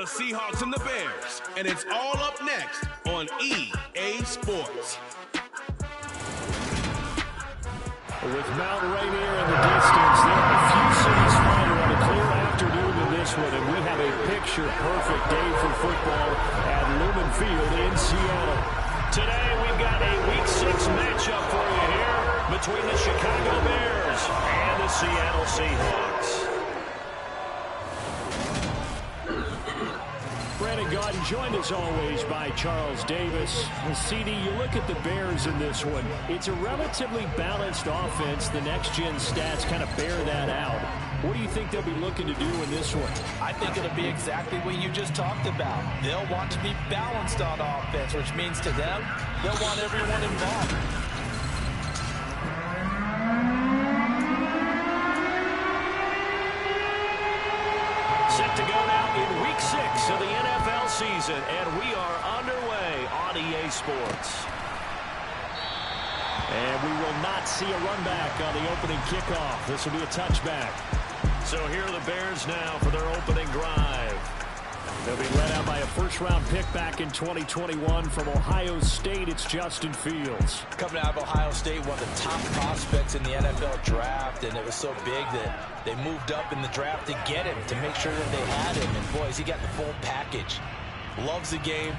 the Seahawks and the Bears, and it's all up next on EA Sports. With Mount Rainier in the distance, there are a few cities fighting on a clear afternoon in this one, and we have a picture-perfect day for football at Lumen Field in Seattle. Today, we've got a Week 6 matchup for you here between the Chicago Bears and the Seattle Seahawks. Brandon Gaudin joined as always by Charles Davis. And CD, you look at the Bears in this one. It's a relatively balanced offense. The next-gen stats kind of bear that out. What do you think they'll be looking to do in this one? I think it'll be exactly what you just talked about. They'll want to be balanced on offense, which means to them, they'll want everyone involved. Set to go now in Week 6 of the NFL season, and we are underway on EA Sports. And we will not see a run back on the opening kickoff. This will be a touchback. So here are the Bears now for their opening drive. They'll be led out by a first-round pick back in 2021 from Ohio State. It's Justin Fields. Coming out of Ohio State, one of the top prospects in the NFL draft, and it was so big that they moved up in the draft to get him, to make sure that they had him. And, boys, he got the full package. Loves the game,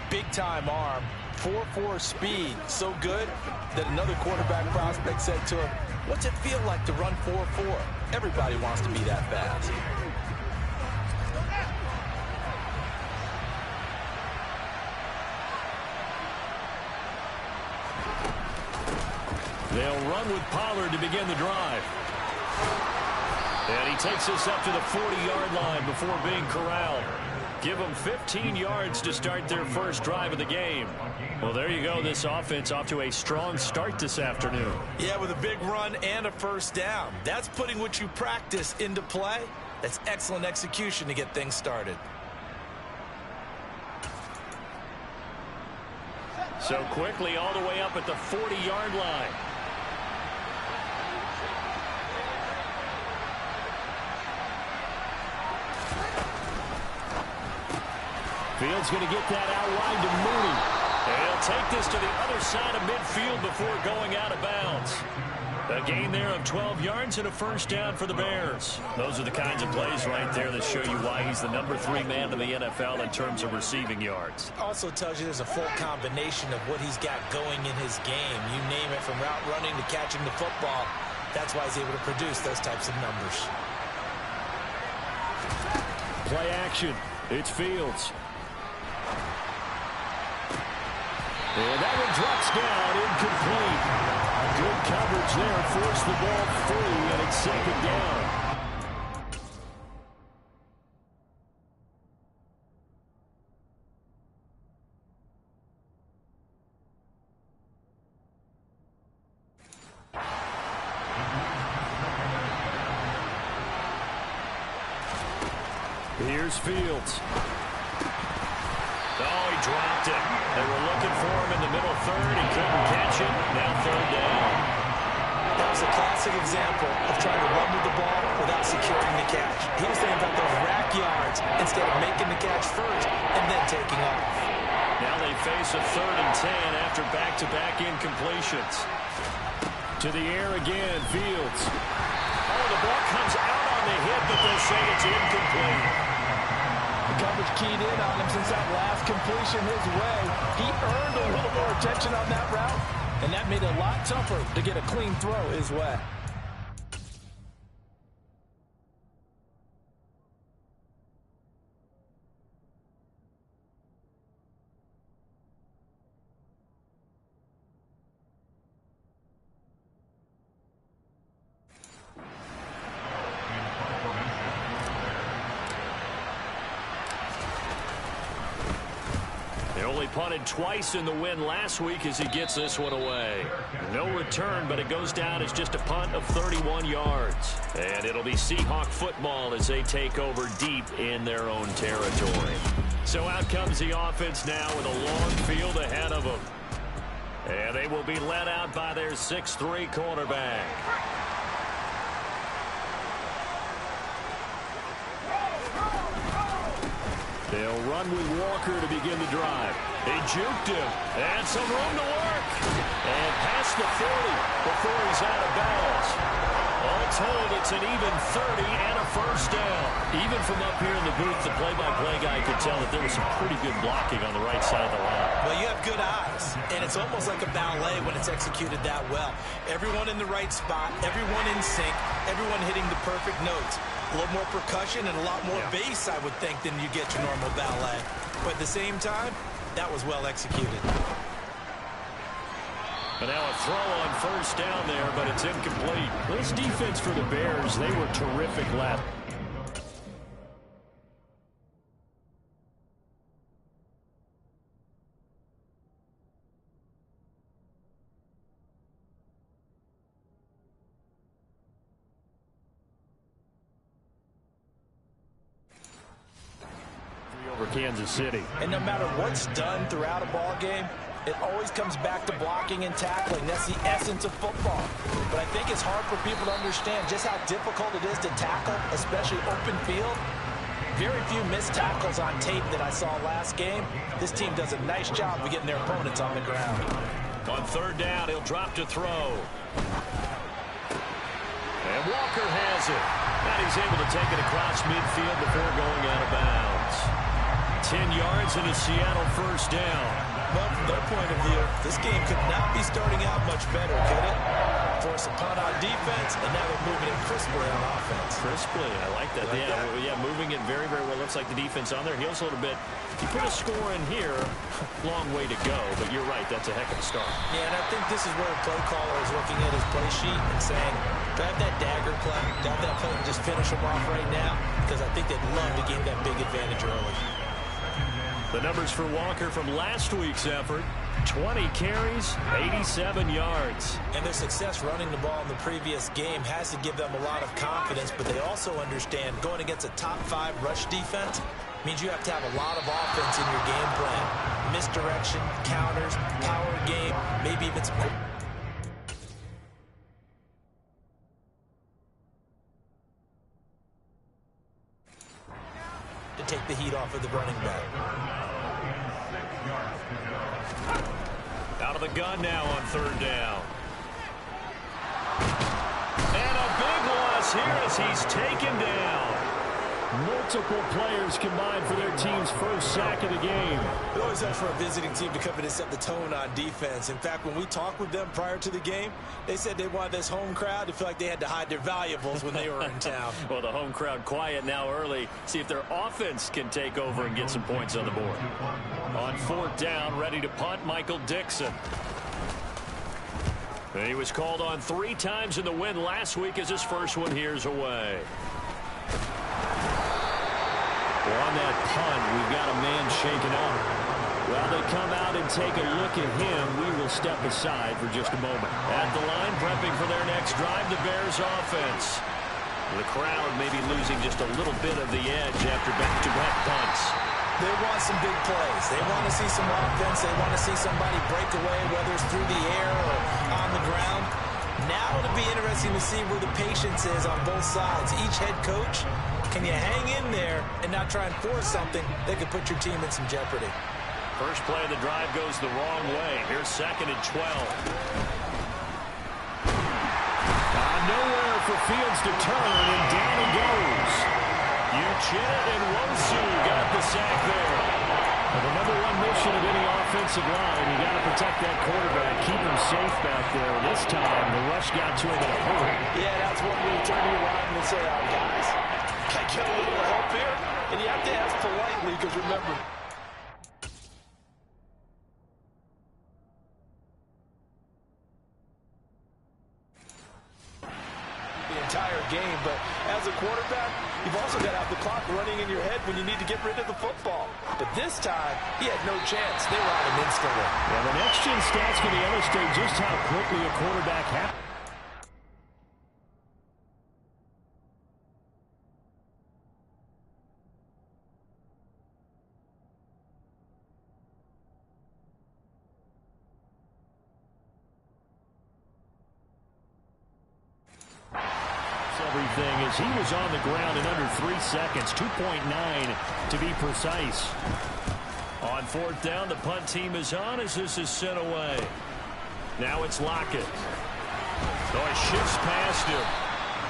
big-time arm, 4.4 speed, so good that another quarterback prospect said to him, "What's it feel like to run 4.4? Everybody wants to be that fast." They'll run with Pollard to begin the drive. And he takes us up to the 40-yard line before being corralled. Give them 15 yards to start their first drive of the game. Well, there you go. This offense off to a strong start this afternoon. Yeah, with a big run and a first down. That's putting what you practice into play. That's excellent execution to get things started. So quickly all the way up at the 40-yard line. Fields going to get that out wide to Mooney. And he'll take this to the other side of midfield before going out of bounds. A gain there of 12 yards and a first down for the Bears. Those are the kinds of plays right there that show you why he's the number 3 man in the NFL in terms of receiving yards. Also tells you there's a full combination of what he's got going in his game. You name it, from route running to catching the football. That's why he's able to produce those types of numbers. Play action. It's Fields. And that one drops down, incomplete. Good coverage there, forced the ball free, and it's second down. Here's Fields. Oh, he dropped it. They were looking for him in the middle third. He couldn't catch it. Now third down. That was a classic example of trying to run with the ball without securing the catch. He was thinking about those rack yards instead of making the catch first and then taking off. Now they face a 3rd and 10 after back-to-back incompletions. To the air again, Fields. Oh, the ball comes out on the hit, but they'll say it's incomplete. The coverage keyed in on him since that last completion his way. He earned a little more attention on that route, and that made it a lot tougher to get a clean throw his way. Punted twice in the win last week as he gets this one away. No return, but it goes down as just a punt of 31 yards. And it'll be Seahawk football as they take over deep in their own territory. So out comes the offense now with a long field ahead of them. And they will be led out by their 6'3" quarterback. They'll run with Walker to begin the drive. They juked him, and some room to work. And past the 40 before he's out of bounds. All told, it's an even 30 and a first down. Even from up here in the booth, the play-by-play guy could tell that there was some pretty good blocking on the right side of the line. Well, you have good eyes, and it's almost like a ballet when it's executed that well. Everyone in the right spot, everyone in sync, everyone hitting the perfect notes. A little more percussion and a lot more bass, I would think, than you get your normal ballet. But at the same time, that was well executed. And now a throw on first down there, but it's incomplete. This defense for the Bears, they were terrific last. Over Kansas City. And no matter what's done throughout a ball game, it always comes back to blocking and tackling. That's the essence of football. But I think it's hard for people to understand just how difficult it is to tackle, especially open field. Very few missed tackles on tape that I saw last game. This team does a nice job of getting their opponents on the ground. On third down, he'll drop to throw. And Walker has it. And he's able to take it across midfield before going out of bounds. 10 yards and a Seattle first down. Well, from their point of view, this game could not be starting out much better, could it? Force a punt on defense, and now they're moving it crisply on offense. Crisply, I like that. Yeah, moving it very, very well. Looks like the defense on their heels a little bit. You put a score in here, long way to go, but you're right, that's a heck of a start. Yeah, and I think this is where a play caller is looking at his play sheet and saying, drive that dagger play, drive that play and just finish them off right now, because I think they'd love to gain that big advantage early. The numbers for Walker from last week's effort, 20 carries, 87 yards. And their success running the ball in the previous game has to give them a lot of confidence, but they also understand going against a top 5 rush defense means you have to have a lot of offense in your game plan. Misdirection, counters, power game, maybe even some... to take the heat off of the running back. Out of the gun now on third down. And a big loss here as he's taken down. Multiple players combined for their team's first sack of the game. It always helps for a visiting team to come in and set the tone on defense. In fact, when we talked with them prior to the game, they said they wanted this home crowd to feel like they had to hide their valuables when they were in town. Well, the home crowd quiet now early. See if their offense can take over and get some points on the board. On fourth down, ready to punt, Michael Dixon. And he was called on 3 times in the win last week as his first one here's away. Well, on that punt, we've got a man shaken up. While they come out and take a look at him, we will step aside for just a moment. At the line, prepping for their next drive, the Bears offense. The crowd may be losing just a little bit of the edge after back-to-back punts. They want some big plays. They want to see some offense. They want to see somebody break away, whether it's through the air or on the ground. Now it'll be interesting to see where the patience is on both sides. Each head coach, can you hang in there and not try and force something that could put your team in some jeopardy? First play of the drive goes the wrong way. Here's 2nd and 12. Nowhere for Fields to turn, and down he goes. Uchenna and Wosu got the sack there. Well, the number 1 mission of any offensive line, you got to protect that quarterback, keep him safe back there. This time, the rush got to him in a hurry. Yeah, that's when you turn to your line and say, "Oh, guys, can I get a little help here?" And you have to ask politely, because remember, the entire game, but as a quarterback, you've also got to have the clock running in your head when you need to get rid of the football. But this time, he had no chance. They were on him instantly. Well, the next-gen stats can illustrate just how quickly a quarterback happens. Every everything as he was on the ground in under 3 seconds, 2.9 to be precise. On fourth down, the punt team is on as this is sent away. Now it's Lockett. Oh, he shifts past him.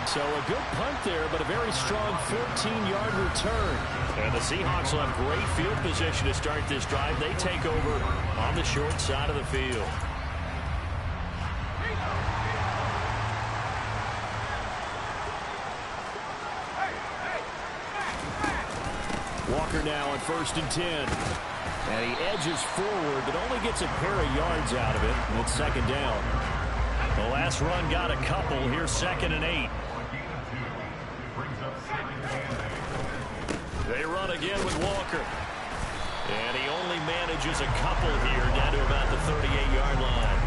So a good punt there, but a very strong 14-yard return. And the Seahawks will have great field position to start this drive. They take over on the short side of the field. Walker now on 1st and 10. And he edges forward, but only gets a pair of yards out of it. And it's 2nd down. The last run got a couple. Here's 2nd and 8. They run again with Walker. And he only manages a couple here down to about the 38-yard line.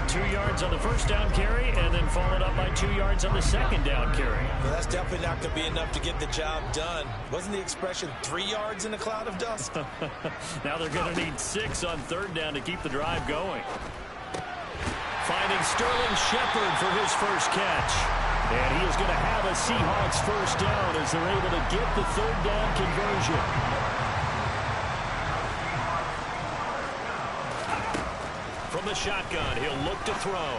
2 yards on the first down carry, and then followed up by 2 yards on the second down carry. Well, that's definitely not going to be enough to get the job done. Wasn't the expression 3 yards in a cloud of dust? Now they're going to need 6 on 3rd down to keep the drive going. Finding Sterling Shepard for his first catch. And he is going to have a Seahawks first down as they're able to get the 3rd down conversion. From the shotgun, he'll look to throw.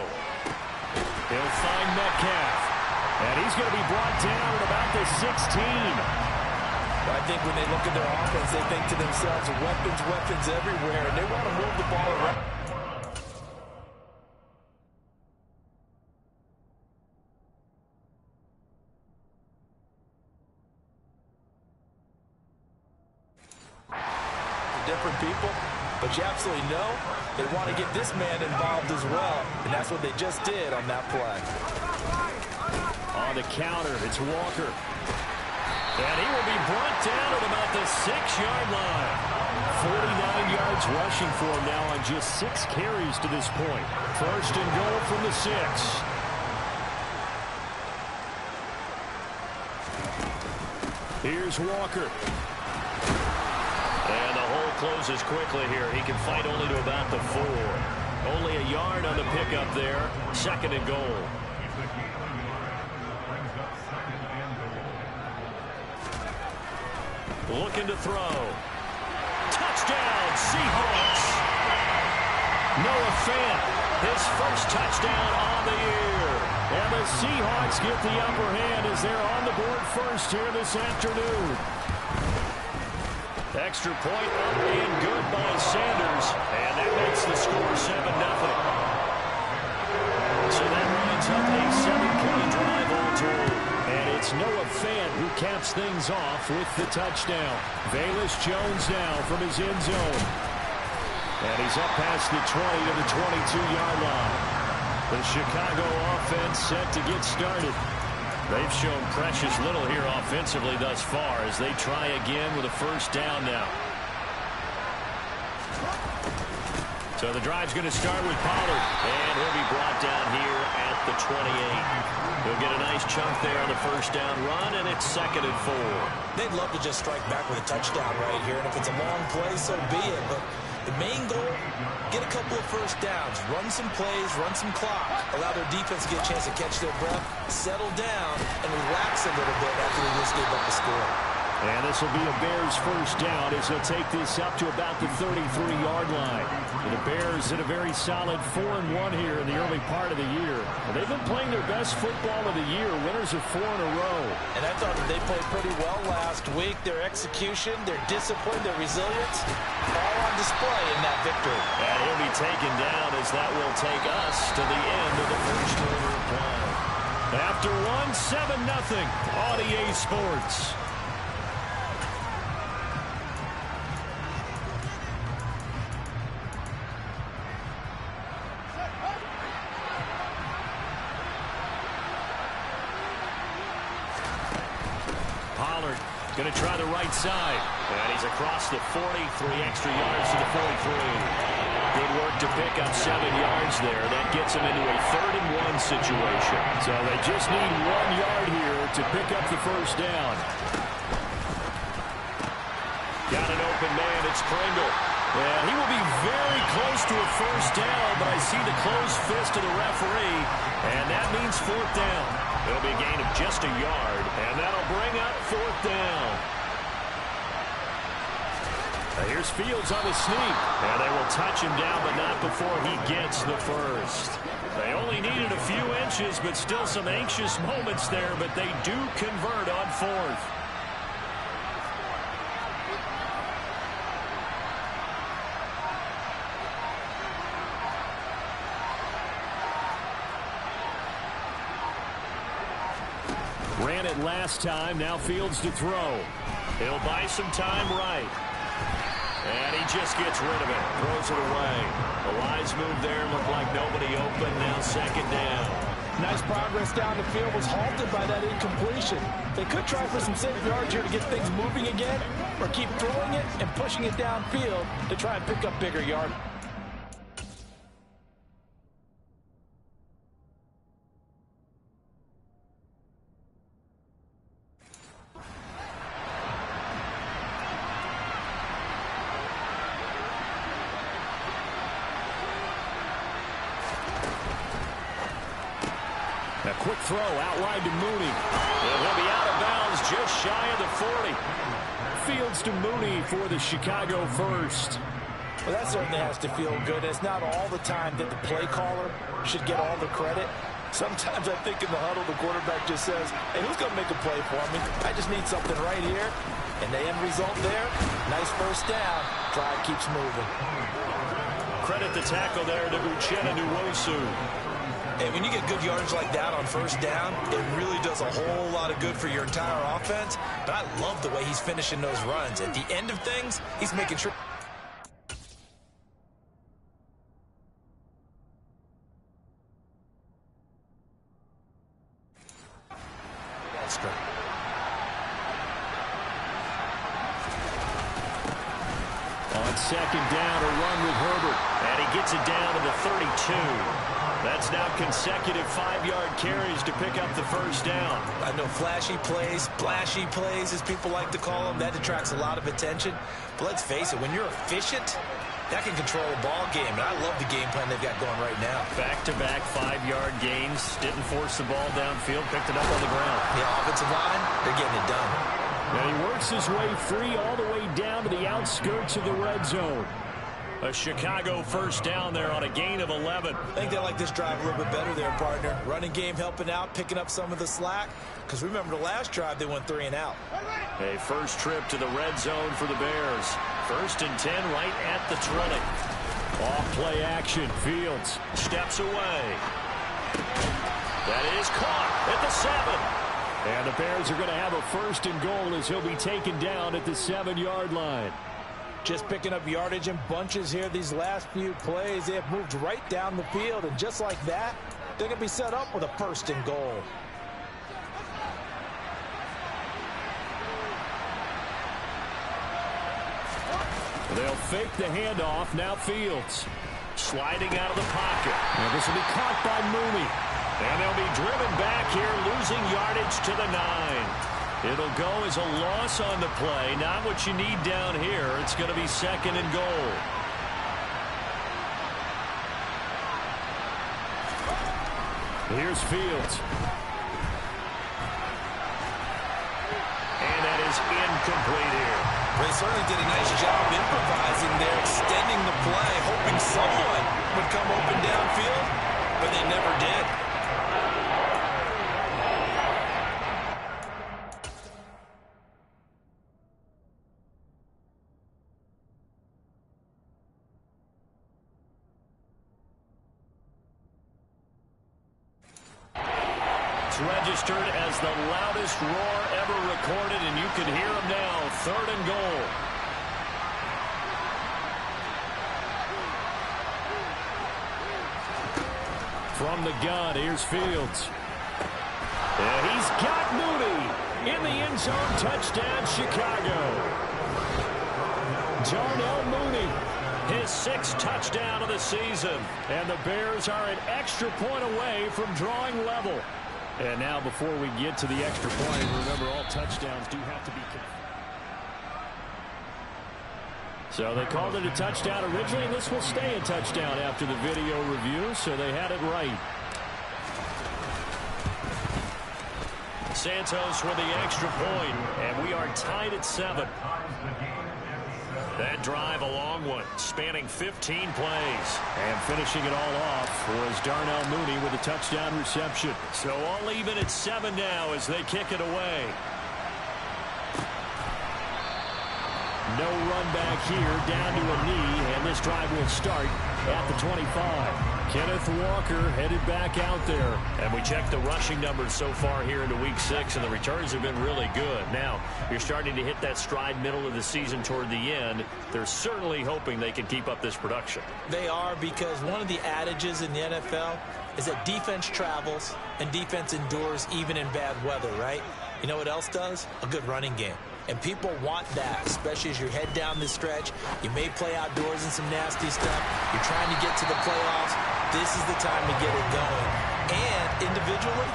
He'll find Metcalf. And he's going to be brought down at about the 16. I think when they look at their offense, they think to themselves, weapons, weapons everywhere, and they want to move the ball around. Different people, but you absolutely know they want to get this man involved as well, and that's what they just did on that play. On the counter, it's Walker. And he will be brought down at about the 6-yard line. 49 yards rushing for him now on just 6 carries to this point. 1st and goal from the 6. Here's Walker. And the hole closes quickly here. He can fight only to about the 4. Only a yard on the pickup there. 2nd and goal. Looking to throw. Touchdown, Seahawks. Noah Fant, his first touchdown on the year. And the Seahawks get the upper hand as they're on the board first here this afternoon. Extra point up and good by Sanders. And that makes the score 7-0. So that runs up a 7-point drive all told. And it's Noah Fant who caps things off with the touchdown. Velus Jones now from his end zone. And he's up past the 20 to the 22-yard line. The Chicago offense set to get started. They've shown precious little here offensively thus far as they try again with a first down now. So the drive's going to start with Pollard, and he'll be brought down here at the 28. He'll get a nice chunk there on the first down run, and it's 2nd and 4. They'd love to just strike back with a touchdown right here, and if it's a long play, so be it. But the main goal, get a couple of first downs, run some plays, run some clock, allow their defense to get a chance to catch their breath, settle down, and relax a little bit after they just gave up the score. And this will be a Bears first down as they'll take this up to about the 33-yard line. The Bears hit a very solid 4-1 here in the early part of the year. And they've been playing their best football of the year, winners of 4 in a row. And I thought that they played pretty well last week. Their execution, their discipline, their resilience, all on display in that victory. And he'll be taken down as that will take us to the end of the first quarter of play. After 7-0 on EA Sports. Going to try the right side. And he's across the 40, 3 extra yards to the 43. Good work to pick up 7 yards there. That gets him into a 3rd and 1 situation. So they just need 1 yard here to pick up the first down. Got an open man. It's Pringle. And he will be very close to a first down, but I see the closed fist of the referee, and that means 4th down. It'll be a gain of just a yard, and that'll bring up 4th down. Here's Fields on the sneak. And they will touch him down, but not before he gets the first. They only needed a few inches, but still some anxious moments there, but they do convert on 4th. Ran it last time, now Fields to throw. He'll buy some time right. And he just gets rid of it, throws it away. The wise move there, looked like nobody open, now 2nd down. Nice progress down the field, was halted by that incompletion. They could try for some safe yards here to get things moving again, or keep throwing it and pushing it downfield to try and pick up bigger yards. A quick throw outlined to Mooney. And he'll be out of bounds just shy of the 40. Fields to Mooney for the Chicago first. Well, that certainly has to feel good. It's not all the time that the play caller should get all the credit. Sometimes I think in the huddle, the quarterback just says, hey, who's going to make a play for me? I just need something right here. And the end result there, nice first down. Drive keeps moving. Credit the tackle there to Uchenna Nwosu. And when you get good yardage like that on first down, it really does a whole lot of good for your entire offense. But I love the way he's finishing those runs. At the end of things, he's making sure. That's great. On 2nd down, a run with Herbert. And he gets it down to the 32. That's now consecutive 5-yard carries to pick up the first down. I know flashy plays, splashy plays, as people like to call them, that attracts a lot of attention. But let's face it, when you're efficient, that can control a ball game. And I love the game plan they've got going right now. Back-to-back 5-yard gains. Didn't force the ball downfield, picked it up on the ground. The offensive line, they're getting it done. And he works his way free all the way down to the outskirts of the red zone. A Chicago first down there on a gain of 11. I think they like this drive a little bit better there, partner. Running game helping out, picking up some of the slack. Because remember, the last drive, they went 3 and out. A first trip to the red zone for the Bears. 1st and 10 right at the 20. Off play action. Fields steps away. That is caught at the 7. And the Bears are going to have a 1st and goal as he'll be taken down at the 7-yard line. Just picking up yardage in bunches here these last few plays. They have moved right down the field, and just like that, they're going to be set up with a 1st and goal. They'll fake the handoff. Now Fields sliding out of the pocket. And this will be caught by Mooney. And they'll be driven back here, losing yardage to the 9. It'll go as a loss on the play. Not what you need down here. It's going to be 2nd and goal. Here's Fields. And that is incomplete here. They certainly did a nice job improvising there, extending the play, hoping someone would come open downfield, but they never did. Registered as the loudest roar ever recorded, and you can hear him now. 3rd and goal. From the gun, here's Fields. And he's got Mooney in the end zone. Touchdown, Chicago. Darnell Mooney, his 6th touchdown of the season. And the Bears are an extra point away from drawing level. And now, before we get to the extra point, remember all touchdowns do have to be counted. So they called it a touchdown originally, and this will stay a touchdown after the video review, so they had it right. Santos with the extra point, and we are tied at 7. That drive, a long one, spanning 15 plays. And finishing it all off was Darnell Mooney with a touchdown reception. So all even at 7 now as they kick it away. No run back here, down to a knee, and this drive will start at the 25. Kenneth Walker headed back out there. And we checked the rushing numbers so far here into Week 6, and the returns have been really good. Now, you're starting to hit that stride middle of the season toward the end. They're certainly hoping they can keep up this production. They are, because one of the adages in the NFL is that defense travels and defense endures even in bad weather, right? You know what else does? A good running game. And people want that, especially as you head down this stretch. You may play outdoors in some nasty stuff. You're trying to get to the playoffs. This is the time to get it going. And individually,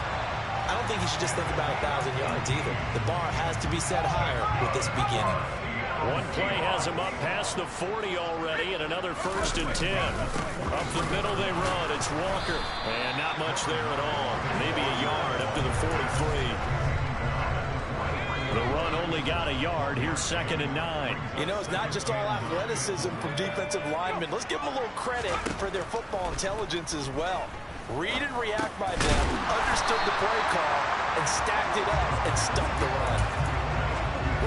I don't think you should just think about 1,000 yards either. The bar has to be set higher with this beginning. One play has him up past the 40 already, and another 1st and 10. Up the middle they run. It's Walker. And not much there at all. Maybe a yard up to the 43. The run only got a yard. Here's 2nd and 9. You know, it's not just all athleticism from defensive linemen. Let's give them a little credit for their football intelligence as well. Read and react by them, understood the play call, and stacked it up and stuffed the run.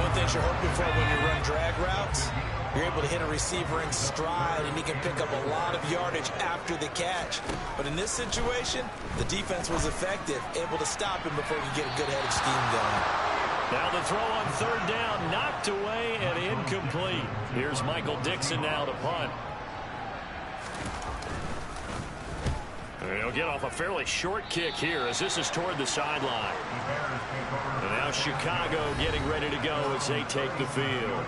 One thing you're hoping for when you run drag routes, you're able to hit a receiver in stride, and he can pick up a lot of yardage after the catch. But in this situation, the defense was effective, able to stop him before he could get a good-headed scheme going. Now the throw on 3rd down, knocked away and incomplete. Here's Michael Dixon now to punt. And he'll get off a fairly short kick here as this is toward the sideline. And now Chicago getting ready to go as they take the field.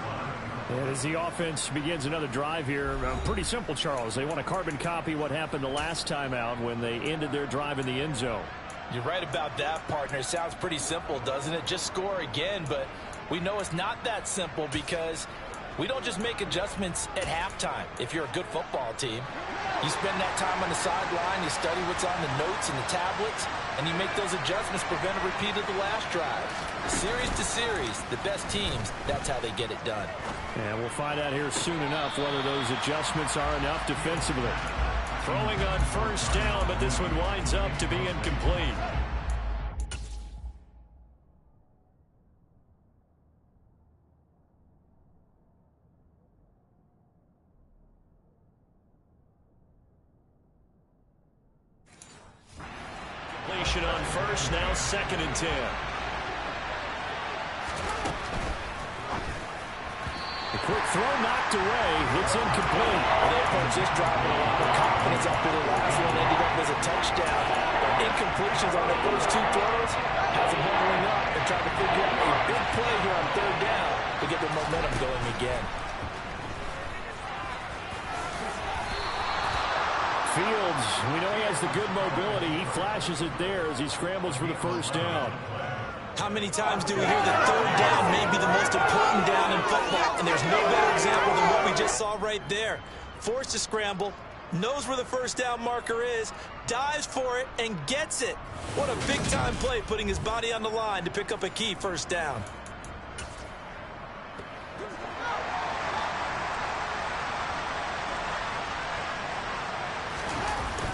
And as the offense begins another drive here, pretty simple, Charles. They want to carbon copy what happened the last time out when they ended their drive in the end zone. You're right about that, partner. It sounds pretty simple, doesn't it? Just score again, but we know it's not that simple because we don't just make adjustments at halftime. If you're a good football team, you spend that time on the sideline, you study what's on the notes and the tablets, and you make those adjustments, prevent a repeat of the last drive. Series to series, the best teams, that's how they get it done. And we'll find out here soon enough whether those adjustments are enough defensively. Throwing on 1st down, but this one winds up to be incomplete. Completion on 1st, now 2nd and 10. The quick throw knocked away. It's incomplete. They approached this drive with a lot of confidence after the last one ended up as a touchdown. Incompletions on the first 2 throws has them huddling up and trying to figure out a big play here on 3rd down to get the momentum going again. Fields, we know he has the good mobility. He flashes it there as he scrambles for the 1st down. How many times do we hear that 3rd down may be the most important down in football, and there's no better example than what we just saw right there. Forced to scramble, knows where the 1st down marker is, dives for it, and gets it. What a big-time play, putting his body on the line to pick up a key 1st down.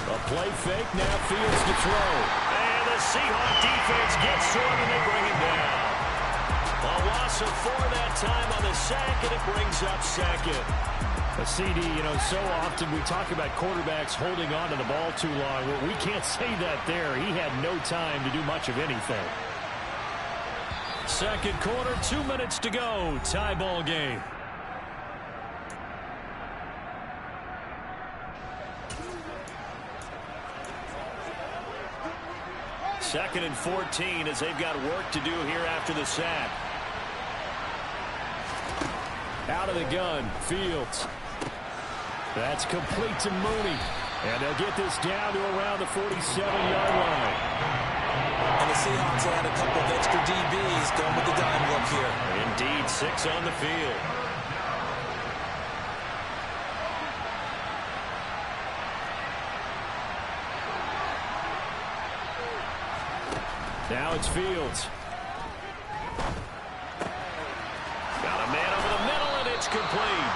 A play fake, now Fields to throw. And the Seahawk defense gets to him and they bring him down. A loss of 4 that time on the sack, and it brings up 2nd. A CD, you know, so often we talk about quarterbacks holding on to the ball too long. Well, we can't say that there. He had no time to do much of anything. 2nd quarter, 2 minutes to go. Tie ball game. Second and 14 as they've got work to do here after the sack. Out of the gun, Fields. That's complete to Mooney. And they'll get this down to around the 47-yard line. And the Seahawks add a couple of extra DBs going with the dime look here. Indeed, 6 on the field. Now it's Fields. complete.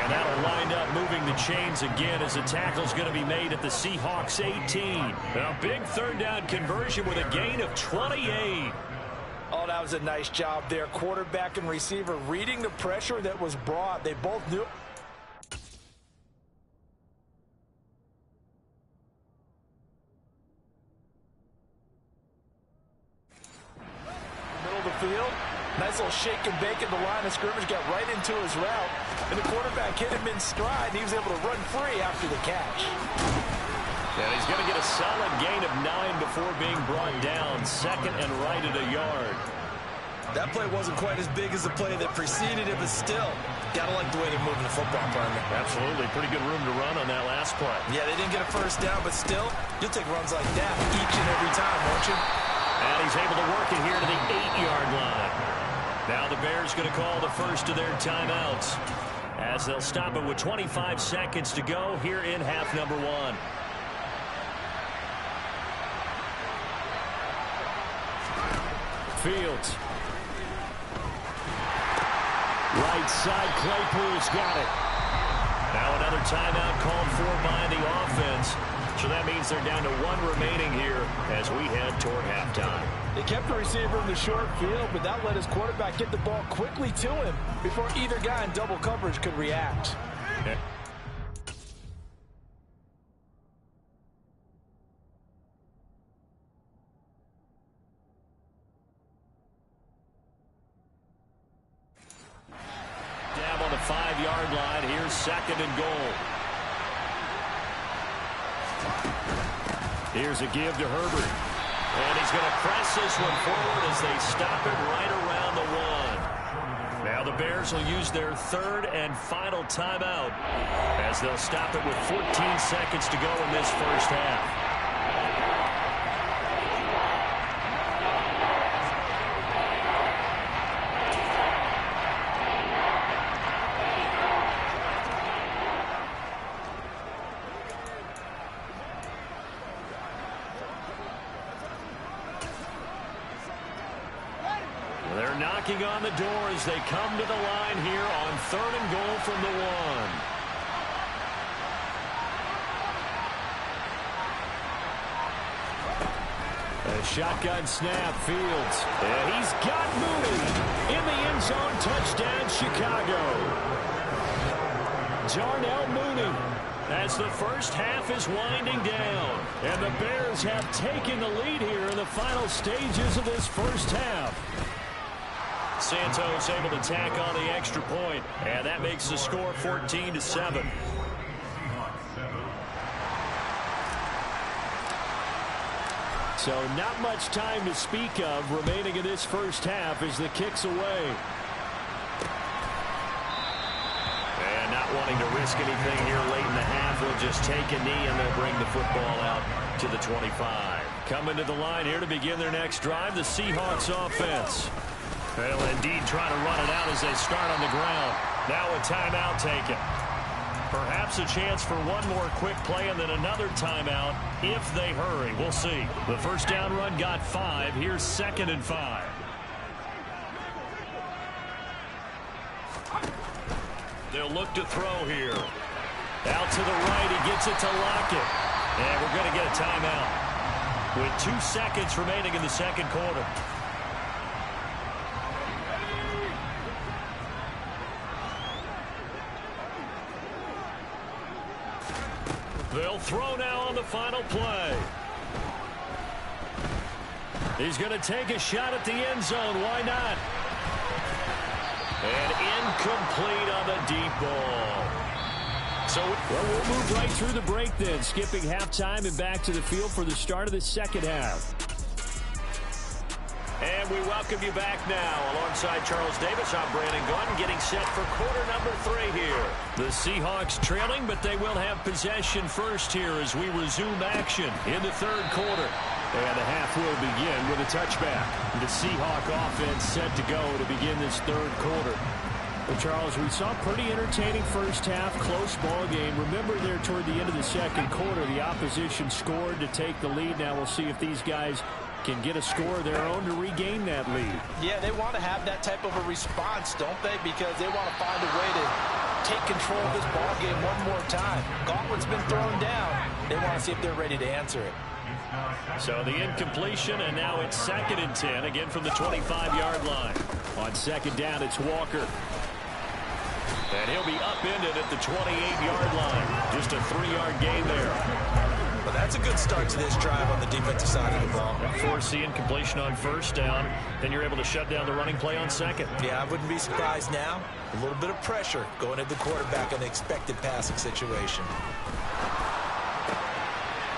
And that'll wind up moving the chains again as a tackle's going to be made at the Seahawks 18. A big third down conversion with a gain of 28. Oh, that was a nice job there. Quarterback and receiver reading the pressure that was brought. They both knew. Middle of the field. Nice little shake and bake at the line of scrimmage. Got right into his route. And the quarterback hit him in stride. And he was able to run free after the catch. And he's going to get a solid gain of 9 before being brought down. Second and right at a yard. That play wasn't quite as big as the play that preceded it, but still, gotta like the way they're moving the football, partner. Absolutely. Pretty good room to run on that last play. Yeah, they didn't get a first down, but still, you'll take runs like that each and every time, won't you? And he's able to work it here to the 8-yard line. Now the Bears going to call the first of their timeouts as they'll stop it with 25 seconds to go here in half number 1. Fields. Right side, Claypool's got it. Now another timeout called for by the offense. So that means they're down to 1 remaining here as we head toward halftime. They kept the receiver in the short field, but that let his quarterback get the ball quickly to him before either guy in double coverage could react. Yeah. On the 5-yard line. Here's second and goal. Here's a give to Herbert. And he's going to press this one forward as they stop it right around the 1. Now the Bears will use their third and final timeout as they'll stop it with 14 seconds to go in this first half. They're knocking on the door as they come to the line here on third and goal from the 1. A shotgun snap, Fields. And he's got Mooney in the end zone. Touchdown, Chicago. Darnell Mooney as the first half is winding down. And the Bears have taken the lead here in the final stages of this first half. Santos able to tack on the extra point, and that makes the score 14-7. So not much time to speak of remaining in this first half as the kick's away. And not wanting to risk anything here late in the half, they'll just take a knee and they'll bring the football out to the 25. Coming to the line here to begin their next drive, the Seahawks offense. They'll indeed try to run it out as they start on the ground. Now a timeout taken. Perhaps a chance for one more quick play and then another timeout if they hurry. We'll see. The first down run got 5. Here's second and 5. They'll look to throw here. Out to the right. He gets it to Lockett. And we're going to get a timeout with 2 seconds remaining in the second quarter. They'll throw now on the final play. He's going to take a shot at the end zone. Why not? And incomplete on the deep ball. So we'll move right through the break then, skipping halftime and back to the field for the start of the second half. And we welcome you back now. Alongside Charles Davis, I'm Brandon Gaudin, getting set for quarter number 3 here. The Seahawks trailing, but they will have possession first here as we resume action in the third quarter. And the half will begin with a touchback. The Seahawk offense set to go to begin this third quarter. Well, Charles, we saw a pretty entertaining first half, close ball game. Remember there toward the end of the second quarter, the opposition scored to take the lead. Now we'll see if these guys can get a score of their own to regain that lead. Yeah, they want to have that type of a response, don't they? Because they want to find a way to take control of this ball game one more time. Gauntlet's been thrown down. They want to see if they're ready to answer it. So the incompletion, and now it's 2nd and 10, again from the 25-yard line. On 2nd down, it's Walker. And he'll be upended at the 28-yard line. Just a 3-yard gain there. Well, that's a good start to this drive on the defensive side of the ball. Force the incompletion on 1st down. Then you're able to shut down the running play on 2nd. Yeah, I wouldn't be surprised now. A little bit of pressure going at the quarterback in the expected passing situation.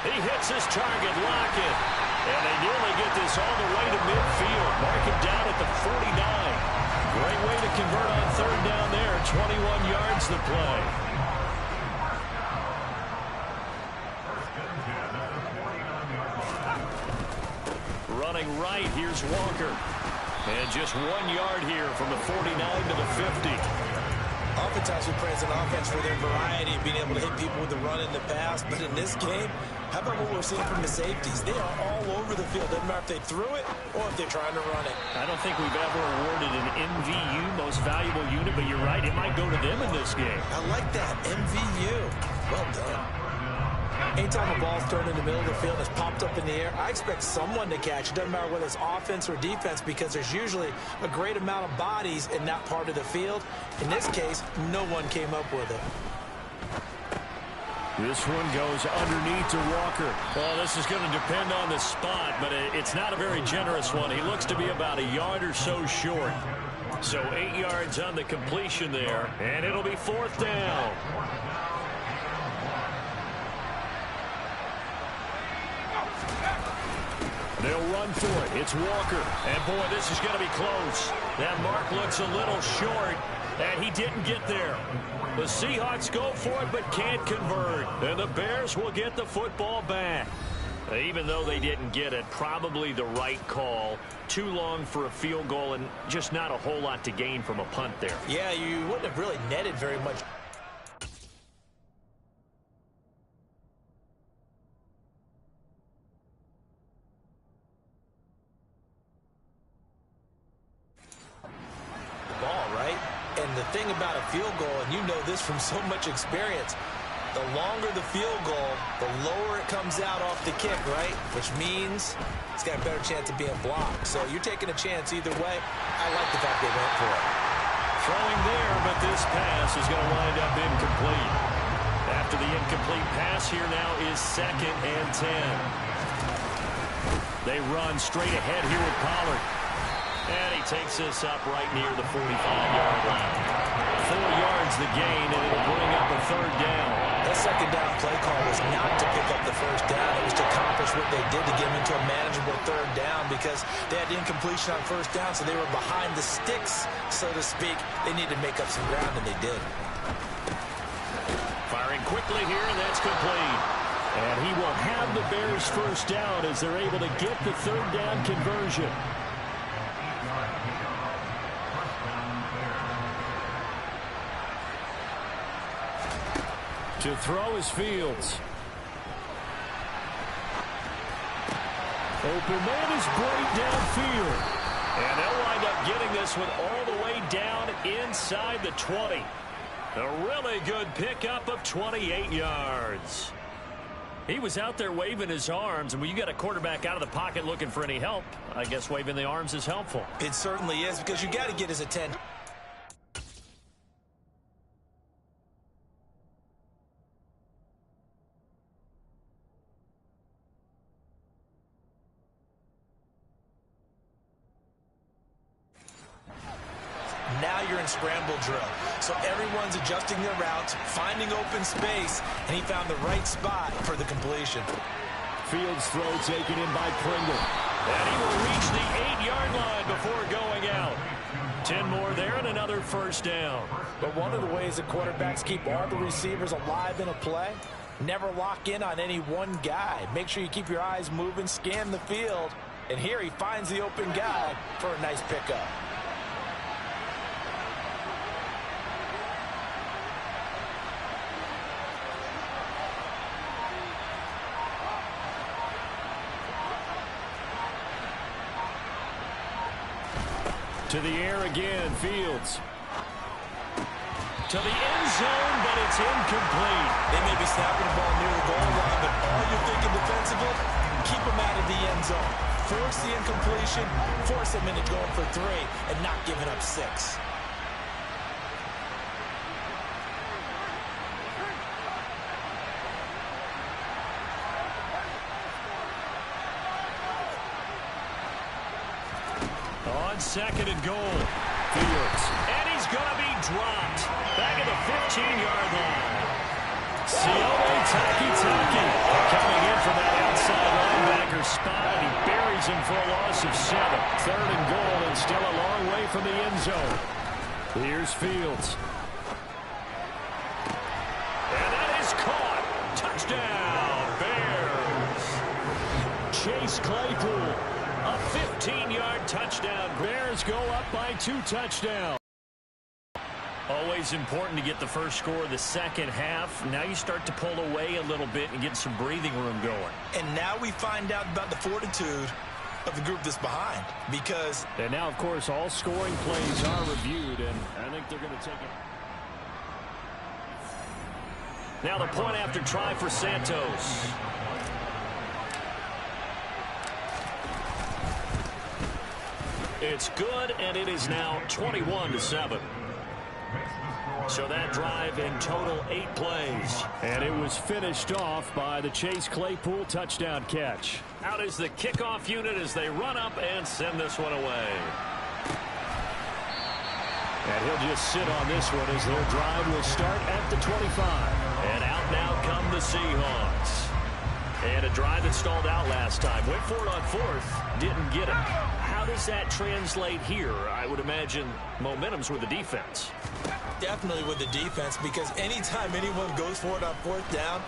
He hits his target, Lockett. And they nearly get this all the way to midfield. Mark him down at the 49. Great way to convert on 3rd down there. 21 yards the play. Running right, here's Walker. And just 1 yard here from the 49 to the 50. Oftentimes we praise an offense for their variety of being able to hit people with the run in the pass. But in this game, how about what we're seeing from the safeties? They are all over the field. Doesn't matter if they threw it or if they're trying to run it. I don't think we've ever awarded an MVU, most valuable unit, but you're right, it might go to them in this game. I like that, MVU. Well done. Anytime a ball's thrown in the middle of the field and it's popped up in the air, I expect someone to catch it. Doesn't matter whether it's offense or defense, because there's usually a great amount of bodies in that part of the field. In this case, no one came up with it. This one goes underneath to Walker. Well, this is going to depend on the spot, but it's not a very generous one. He looks to be about a yard or so short. So 8 yards on the completion there, and it'll be 4th down. They'll run for it. It's Walker. And, boy, this is going to be close. That mark looks a little short, and he didn't get there. The Seahawks go for it but can't convert. And the Bears will get the football back. Even though they didn't get it, probably the right call. Too long for a field goal and just not a whole lot to gain from a punt there. Yeah, you wouldn't have really netted very much. The thing about a field goal, and you know this from so much experience, the longer the field goal, the lower it comes out off the kick, right? Which means it's got a better chance of being blocked. So you're taking a chance either way. I like the fact they went for it. Throwing there, but this pass is going to wind up incomplete. After the incomplete pass, here now is 2nd and 10. They run straight ahead here with Pollard. And he takes this up right near the 45-yard line. 4 yards the gain, and it'll bring up a 3rd down. That 2nd down play call was not to pick up the 1st down. It was to accomplish what they did to get them into a manageable 3rd down, because they had incompletion on 1st down, so they were behind the sticks, so to speak. They needed to make up some ground, and they did. Firing quickly here, and that's complete. And he will have the Bears' 1st down as they're able to get the 3rd down conversion. To throw is Fields. Open man is great downfield. And they'll wind up getting this one all the way down inside the 20. A really good pickup of 28 yards. He was out there waving his arms, and when you got a quarterback out of the pocket looking for any help, I guess waving the arms is helpful. It certainly is, because you got to get his attention. Now you're in scramble drill. So everyone's adjusting their routes, finding open space, and he found the right spot for the completion. Fields throw taken in by Pringle. And he will reach the 8-yard line before going out. 10 more there and another 1st down. But one of the ways that quarterbacks keep all the receivers alive in a play, never lock in on any one guy. Make sure you keep your eyes moving, scan the field. And here he finds the open guy for a nice pickup. To the air again, Fields. To the end zone, but it's incomplete. They may be snapping the ball near the goal line, but all you're thinking defensively, keep them out of the end zone. Force the incompletion, force them into going for 3, and not giving up 6. On 2nd and goal, Fields. And he's going to be dropped. Back at the 15-yard line. Sione Takitaki coming in from that outside linebacker spot, and he buries him for a loss of 7. 3rd and goal, and still a long way from the end zone. Here's Fields. And that is caught. Touchdown, Bears. Chase Claypool. A 15-yard touchdown. Bears go up by 2 touchdowns. Always important to get the first score of the second half. Now you start to pull away a little bit and get some breathing room going. And now we find out about the fortitude of the group that's behind. Because... And now, of course, all scoring plays are reviewed, and I think they're going to take it. Now the point after try for Santos. It's good, and it is now 21-7. So that drive in total 8 plays. And it was finished off by the Chase Claypool touchdown catch. Out is the kickoff unit as they run up and send this one away. And he'll just sit on this one as their drive will start at the 25. And out now come the Seahawks. And a drive that stalled out last time. Went for it on 4th. Didn't get it. How does that translate here? I would imagine momentum's with the defense. Definitely with the defense, because anytime anyone goes for it on 4th down,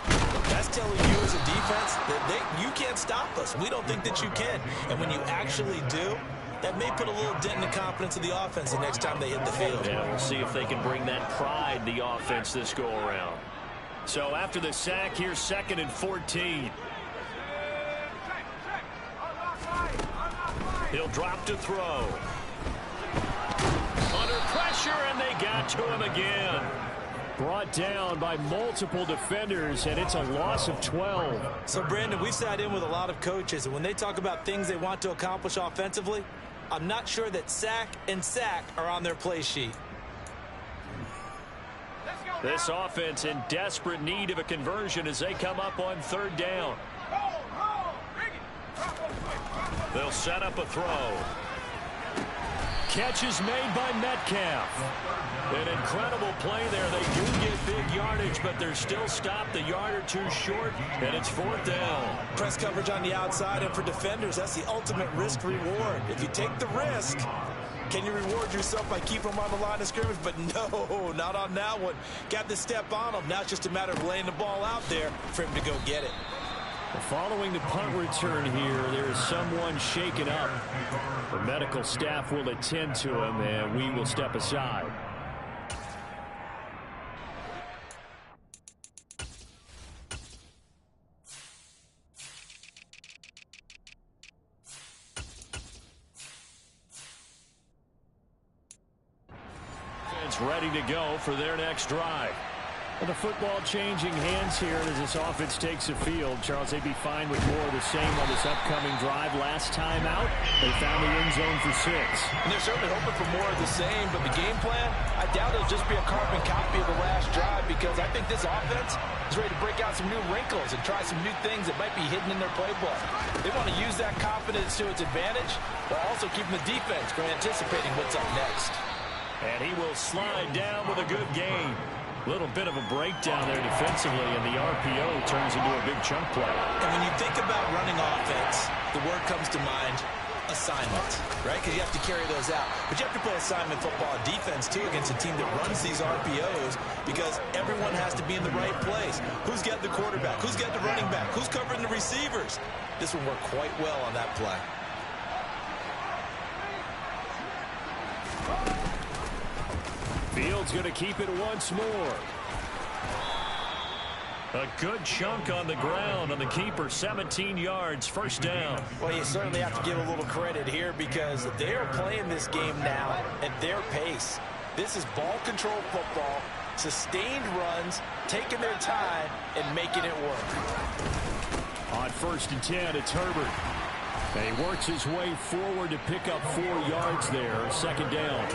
that's telling you as a defense that you can't stop us. We don't think that you can. And when you actually do, that may put a little dent in the confidence of the offense the next time they hit the field. Yeah, we'll see if they can bring that pride, the offense, this go-around. So after the sack, here's 2nd and 14. He'll drop to throw. Under pressure, and they got to him again. Brought down by multiple defenders, and it's a loss of 12. So, Brandon, we sat in with a lot of coaches, and when they talk about things they want to accomplish offensively, I'm not sure that sack and sack are on their play sheet. This offense in desperate need of a conversion as they come up on 3rd down. They'll set up a throw. Catch is made by Metcalf. An incredible play there. They do get big yardage, but they're still stopped a yard or 2 short, and it's 4th down. Press coverage on the outside, and for defenders, that's the ultimate risk-reward. If you take the risk, can you reward yourself by keeping them on the line of scrimmage? But no, not on that one. Got to step on them. Now it's just a matter of laying the ball out there for him to go get it. Following the punt return here, there is someone shaken up. The medical staff will attend to him, and we will step aside. Ready to go for their next drive. And the football changing hands here as this offense takes the field. Charles, they'd be fine with more of the same on this upcoming drive. Last time out, they found the end zone for 6. And they're certainly hoping for more of the same, but the game plan, I doubt it'll just be a carbon copy of the last drive, because I think this offense is ready to break out some new wrinkles and try some new things that might be hidden in their playbook. They want to use that confidence to its advantage while also keeping the defense from anticipating what's up next. And he will slide down with a good gain. Little bit of a breakdown there defensively, and the RPO turns into a big chunk play. And when you think about running offense, the word comes to mind, assignment, right? Because you have to carry those out. But you have to play assignment football on defense, too, against a team that runs these RPOs, because everyone has to be in the right place. Who's got the quarterback? Who's got the running back? Who's covering the receivers? This will work quite well on that play. Fields going to keep it once more. A good chunk on the ground on the keeper, 17 yards, first down. Well, you certainly have to give a little credit here because they are playing this game now at their pace. This is ball control football, sustained runs, taking their time, and making it work. On 1st and 10, it's Herbert. And he works his way forward to pick up 4 yards there, second down.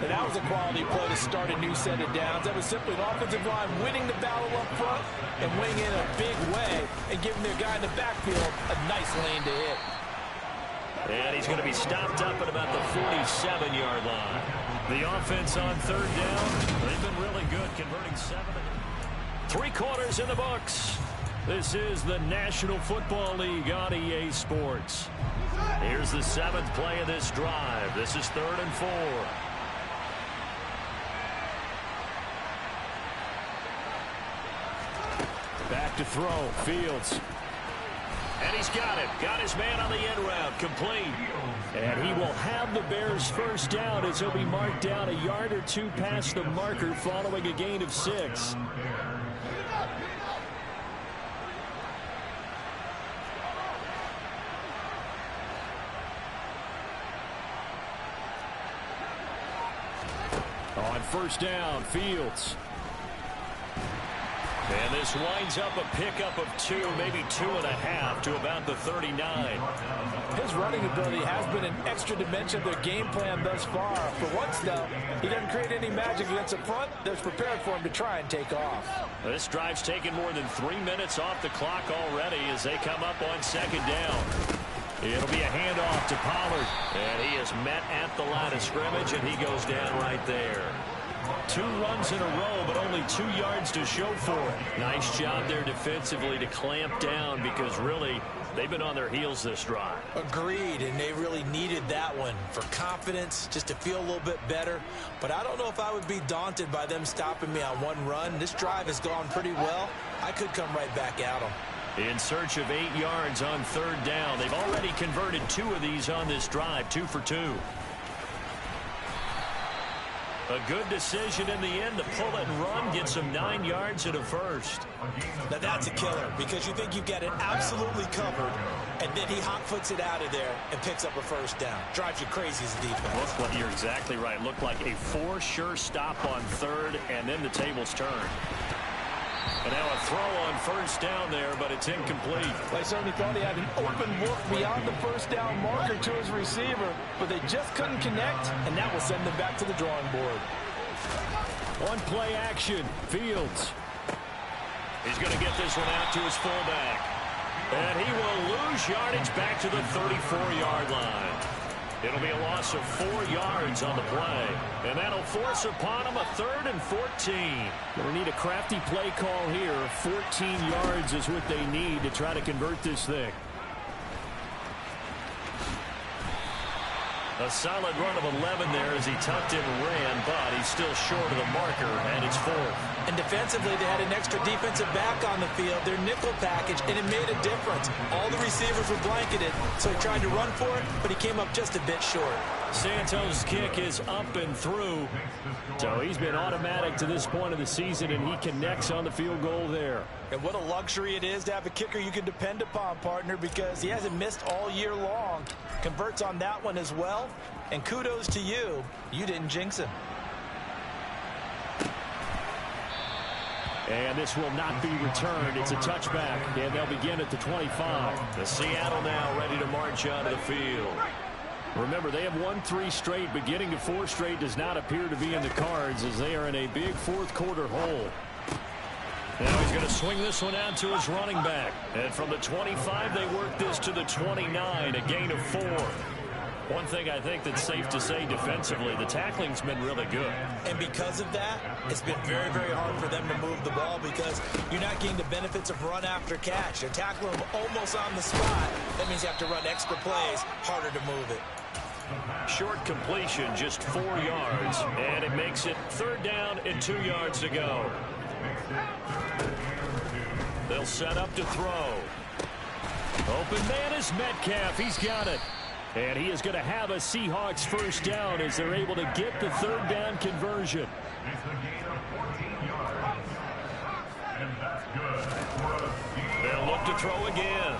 And that was a quality play to start a new set of downs. That was simply an offensive line winning the battle up front and winning in a big way and giving their guy in the backfield a nice lane to hit. And he's going to be stopped up at about the 47-yard line. The offense on 3rd down, they've been really good, converting 7. 3 quarters in the books. This is the National Football League on EA Sports. Here's the 7th play of this drive. This is 3rd and 4. Back to throw, Fields. And he's got it. Got his man on the end route, complete. And he will have the Bears first down as he'll be marked down a yard or 2 past the marker following a gain of 6. On 1st down, Fields. And this winds up a pickup of 2, maybe 2.5 to about the 39. His running ability has been an extra dimension of their game plan thus far. For once, though, he doesn't create any magic against the front that's prepared for him to try and take off. This drive's taken more than 3 minutes off the clock already as they come up on 2nd down. It'll be a handoff to Pollard. And he is met at the line of scrimmage, and he goes down right there. 2 runs in a row, but only 2 yards to show for it. Nice job there defensively to clamp down because really they've been on their heels this drive. Agreed, and they really needed that one for confidence, just to feel a little bit better. But I don't know if I would be daunted by them stopping me on 1 run. This drive has gone pretty well. I could come right back at them. In search of 8 yards on 3rd down. They've already converted 2 of these on this drive, 2 for 2. A good decision in the end to pull it and run, get some 9 yards and a first. Now that's a killer because you think you've got it absolutely covered, and then he hot-foots it out of there and picks up a first down. Drives you crazy as a defense. Well, you're exactly right. Looked like a 4 sure stop on 3rd, and then the tables turned. And now a throw on 1st down there, but it's incomplete. They certainly thought he had an open look beyond the 1st down marker to his receiver, but they just couldn't connect, and that will send them back to the drawing board. On play action, Fields. He's going to get this one out to his fullback. And he will lose yardage back to the 34-yard line. It'll be a loss of 4 yards on the play. And that'll force upon him a 3rd and 14. Gonna need a crafty play call here. 14 yards is what they need to try to convert this thing. A solid run of 11 there as he tucked in and ran, but he's still short of the marker, and it's 4th. And defensively, they had an extra defensive back on the field, their nickel package, and it made a difference. All the receivers were blanketed, so he tried to run for it, but he came up just a bit short. Santos' kick is up and through. So he's been automatic to this point of the season, and he connects on the field goal there. And what a luxury it is to have a kicker you can depend upon, partner, because he hasn't missed all year long. Converts on that one as well. And kudos to you. You didn't jinx him. And this will not be returned. It's a touchback, and they'll begin at the 25. The Seattle now ready to march onto the field. Remember, they have won 3 straight, but getting to 4 straight does not appear to be in the cards as they are in a big 4th quarter hole. Now he's going to swing this one out to his running back. And from the 25, they work this to the 29, a gain of 4. One thing I think that's safe to say defensively, the tackling's been really good. And because of that, it's been very, very hard for them to move the ball because you're not getting the benefits of run after catch. You're tackling them almost on the spot. That means you have to run extra plays, harder to move it. Short completion, just 4 yards, and it makes it 3rd down and 2 yards to go. They'll set up to throw. Open man is Metcalf. He's got it. And he is going to have a Seahawks first down as they're able to get the 3rd down conversion. to throw again.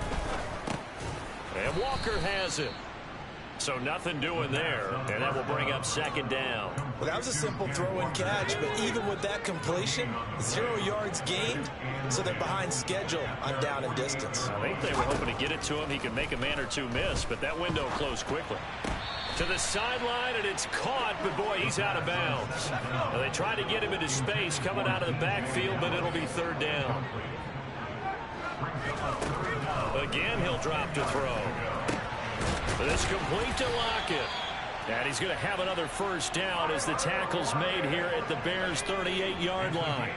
And Walker has it. So nothing doing there, and that will bring up second down. Well, that was a simple throw and catch, but even with that completion, 0 yards gained, so they're behind schedule on down and distance. I think they were hoping to get it to him. He could make a man or two miss, but that window closed quickly. To the sideline, and it's caught, but boy, he's out of bounds. Now, they tried to get him into space coming out of the backfield, but it'll be third down. Again, he'll drop to throw. This complete to Lockett. And he's going to have another first down as the tackle's made here at the Bears' 38-yard line.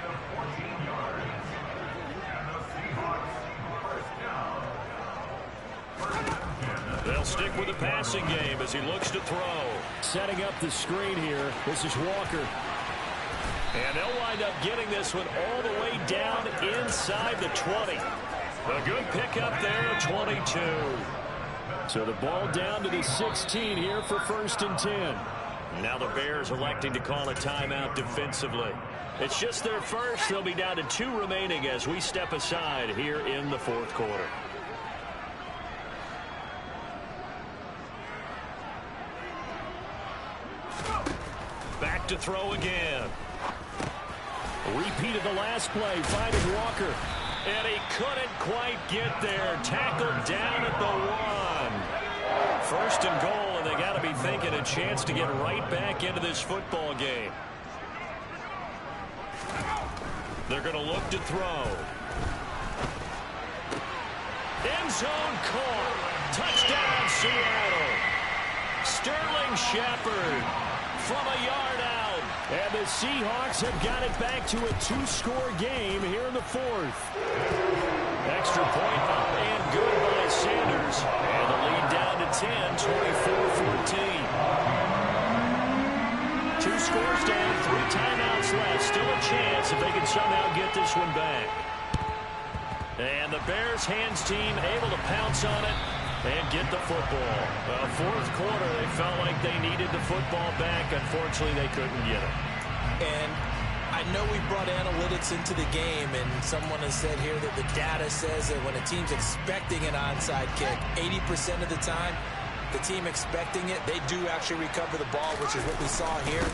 They'll stick with the passing game as he looks to throw. Setting up the screen here. This is Walker. And they'll wind up getting this one all the way down inside the 20. A good pickup there, 22. So the ball down to the 16 here for 1st and 10. Now the Bears electing to call a timeout defensively. It's just their first. They'll be down to 2 remaining as we step aside here in the 4th quarter. Back to throw again. Repeat of the last play, finding Walker. And he couldn't quite get there. Tackled down at the 1. 1st and goal, and they got to be thinking a chance to get right back into this football game. They're going to look to throw. End zone caught. Touchdown, Seattle. Sterling Shepard from a yard out. And the Seahawks have got it back to a 2-score game here in the 4th. Extra point up and good by Sanders. And the lead down to 10, 24-14. 2 scores down, 3 timeouts left. Still a chance if they can somehow get this one back. And the Bears hands team able to pounce on it and get the football. 4th quarter, they felt like they needed the football back. Unfortunately, they couldn't get it. And I know we brought analytics into the game, and someone has said here that the data says that when a team's expecting an onside kick, 80% of the time, the team expecting it, they do actually recover the ball, which is what we saw here.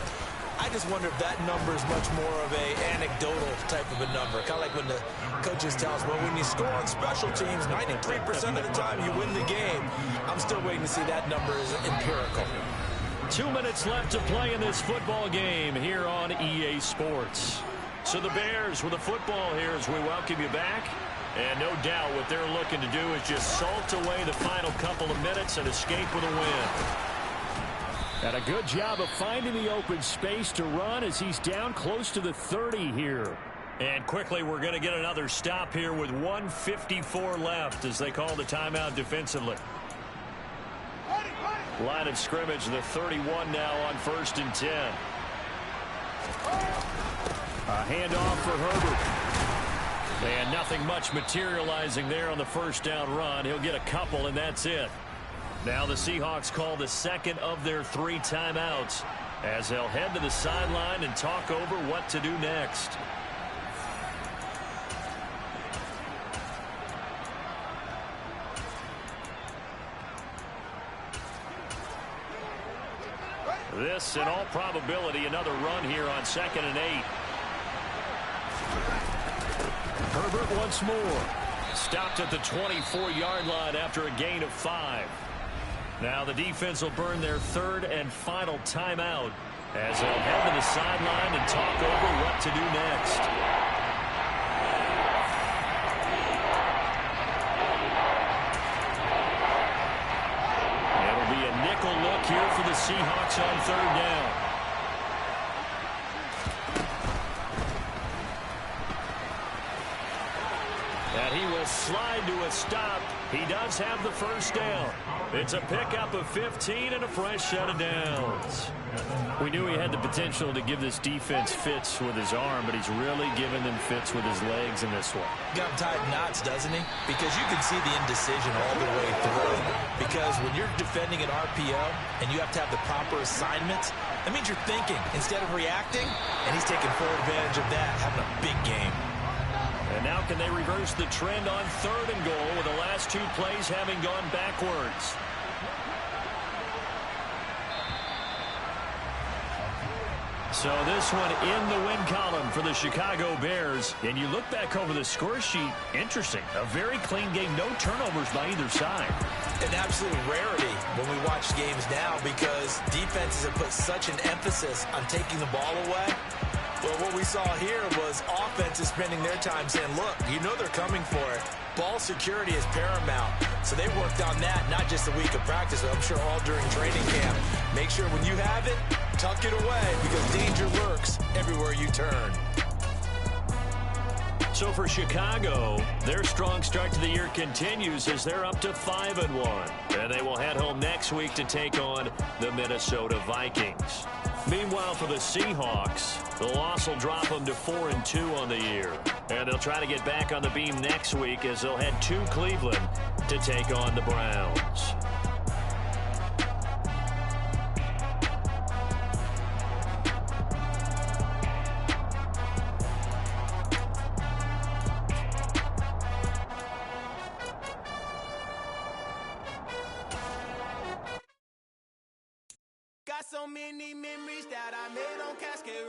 I just wonder if that number is much more of a anecdotal type of a number. Kind of like when the coaches tell us, well, when you score on special teams, 93% of the time you win the game. I'm still waiting to see that number is empirical. 2 minutes left to play in this football game here on EA Sports. So the Bears with the football here as we welcome you back. And no doubt what they're looking to do is just salt away the final couple of minutes and escape with a win. And a good job of finding the open space to run as he's down close to the 30 here. And quickly, we're going to get another stop here with 1:54 left as they call the timeout defensively. Line of scrimmage, the 31 now on 1st and 10. A handoff for Herbert. And nothing much materializing there on the 1st down run. He'll get a couple, and that's it. Now the Seahawks call the second of their 3 timeouts as they'll head to the sideline and talk over what to do next. This, in all probability, another run here on 2nd and 8. Herbert once more. Stopped at the 24-yard line after a gain of 5. Now the defense will burn their 3rd and final timeout as they'll head to the sideline and talk over what to do next. It'll be a nickel look here for the Seahawks on 3rd down. And he will slide to a stop. He does have the 1st down. It's a pickup of 15 and a fresh set of downs. We knew he had the potential to give this defense fits with his arm, but he's really giving them fits with his legs in this one. Got him tied knots, doesn't he? Because you can see the indecision all the way through. Because when you're defending an RPO and you have to have the proper assignments, that means you're thinking instead of reacting, and he's taking full advantage of that, having a big game. And now can they reverse the trend on 3rd and goal with the last 2 plays having gone backwards? So this one in the win column for the Chicago Bears. And you look back over the score sheet, interesting. A very clean game, no turnovers by either side. An absolute rarity when we watch games now because defenses have put such an emphasis on taking the ball away. Well, what we saw here was offenses spending their time saying, look, you know they're coming for it. Ball security is paramount. So they worked on that, not just a week of practice, but I'm sure all during training camp. Make sure when you have it, tuck it away because danger lurks everywhere you turn. So for Chicago, their strong start to the year continues as they're up to 5-1. And they will head home next week to take on the Minnesota Vikings. Meanwhile, for the Seahawks, the loss will drop them to 4-2 on the year. And they'll try to get back on the beam next week as they'll head to Cleveland to take on the Browns. Got so many memories that I made on Cascade Road.